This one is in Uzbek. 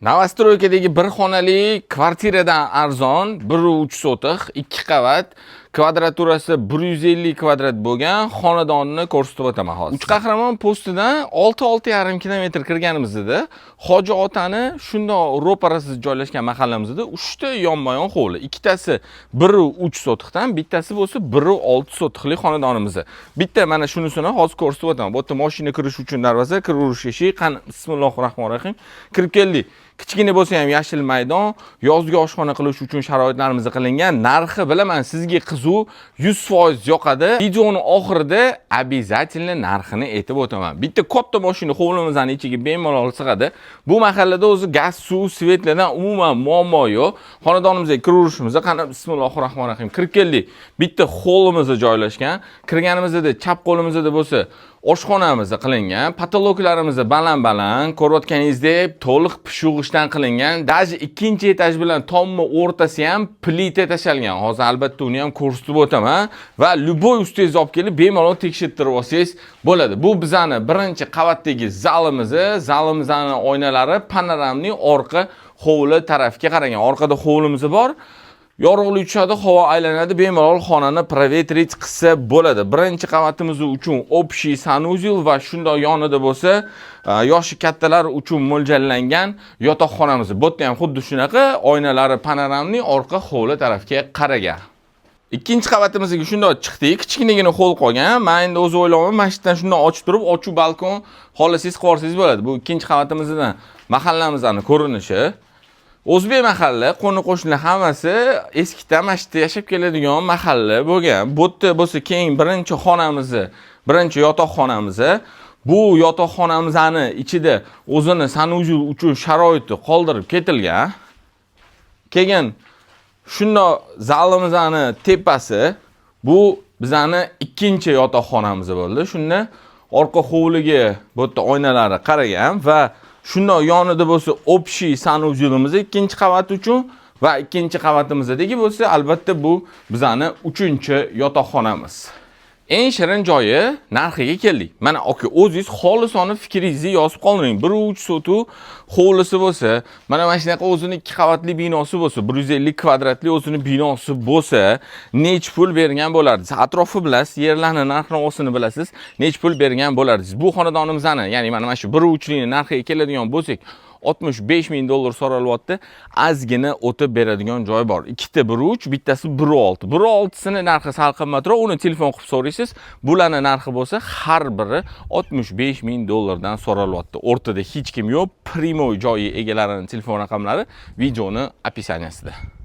Novostroykadagi bir xonali kvartiradan arzon 1,3 sotix, 2 qavat, kvadraturasi 150 kvadrat bo'lgan xonadonni ko'rsatib o'taman hozir. Uch qahramon postidan 6,5 kilometr kirganimizda Hoji otani shundoq ro'parasiz joylashgan mahallamizda 3 ta yonma-yon hovli, ikkitasi 1,3 sotixdan, bittasi bo'lsa 1,6 sotixli xonadonimiz. Bitta mana shunisini hozir ko'rsatib o'taman. Bu yerda mashina kirish uchun darvoza, kirish eshik, qani bismillahirrohmanirrohim. Kirib keldik. Kichkina bo'lsa ham yashil maydon, yozgi oshxona qilish uchun sharoitlarimiz qilingan. Narxi bilaman sizga qizuv 100% yoqadi. Videoning oxirida обязательно narxini aytib o'taman. Bitta katta mashina hovlimizning ichiga bemalol sig'adi. Bu mahallada o'zi gaz, suv, svetlardan umuman muammo yo'q. Xonadonimizga kirishimizda qani bismillahirrohmanirrohim kirib keldik. Bitta hovlimizda joylashgan. Kirganimizda chap qo'limizda bo'lsa oshxonamiz qilingan, patologlarimiz baland-baland, ko'rayotganingizdek to'liq pishug'ishdan qilingan. Даже ikkinchi etaj bilan tommi o'rtasi ham plita tashalgan. Hozir albatta uni ham ko'rsatib o'taman va любой ustingiz olib kelib bemalol tekshirtirib olsangiz bo'ladi. Bu bizani birinchi qavatdagi zalimiz, zalimizning oynalari panoramli orqa hovli tarafga qaragan. Orqada hovlimiz bor. Yorug'lik tushadi, havo aylanadi, bemalol xonani provetrit qilsa bo'ladi. Birinchi qavatimiz uchun общий sanuzel va shundoq yonida bo'lsa, yoshi kattalar uchun mo'ljallangan yotoqxonamiz. Bu yerda ham xuddi shunaqa, oynalari panoramli orqa hovli tarafga qaragan. Ikkinchi qavatimizga shundoq chiqdik, kichkinagina xo'l qolgan. Men endi o'z o'ylayman, masjiddan shundoq ochib turib, ochuv balkon xohlasangiz qilsangiz bo'ladi. Bu ikkinchi qavatimizdan mahallamizning ko'rinishi. O'zbek mahalla, qo'ni-qo'shnilar hammasi eskidan masjidda yashab keladigan mahalla bo'lgan. Bu yerda bo'lsa keyin birinchi xonamiz, birinchi yotoqxonamiz. Bu yotoqxonamizning ichida o'zini sanuzel uchun sharoiti qoldirib ketilgan. Keyin shundoq zalimizning tepasi, bu bizani ikkinchi yotoqxonamiz bo'ldi. Shunda orqa hovliga bu yerda oynalari qaragan va shundoq yonida bo'lsa общий sanuzelimiz ikkinchi qavat uchun va ikkinchi qavatimizdagi bo'lsa albatta bu bizani uchinchi yotoqxonamiz. Eng shirin joyi narxiga keldik. Mana aka o'zingiz xolisona fikringizni yozib qoldiring. 1,3 sotuv hovlisi bo'lsa, mana shunaqa o'zini 2 qavatli binosi bo'lsa, 150 kvadratli o'zini binosi bo'lsa, nech pul bergan bo'lardingiz? Atrofi bilasiz, yerlarning narx-navosini bilasiz, nech pul bergan bo'lardingiz? Bu xonadonimizni, ya'ni mana shu 1,3 ning narxiga keladigan bo'lsak, $65,000 so'ralyapti. Azgina o'tib beradigan joy bor. Ikkita 1,3, bittasi 1,6. 1,6sini narxi sal qimmatroq, uni telefon qilib so'raysiz. Bularning narxi bo'lsa, har biri $65,000 dan so'ralyapti. O'rtada hech kim yo'q. Primoy joyi egalarining telefon raqamlari videoning описаниесida.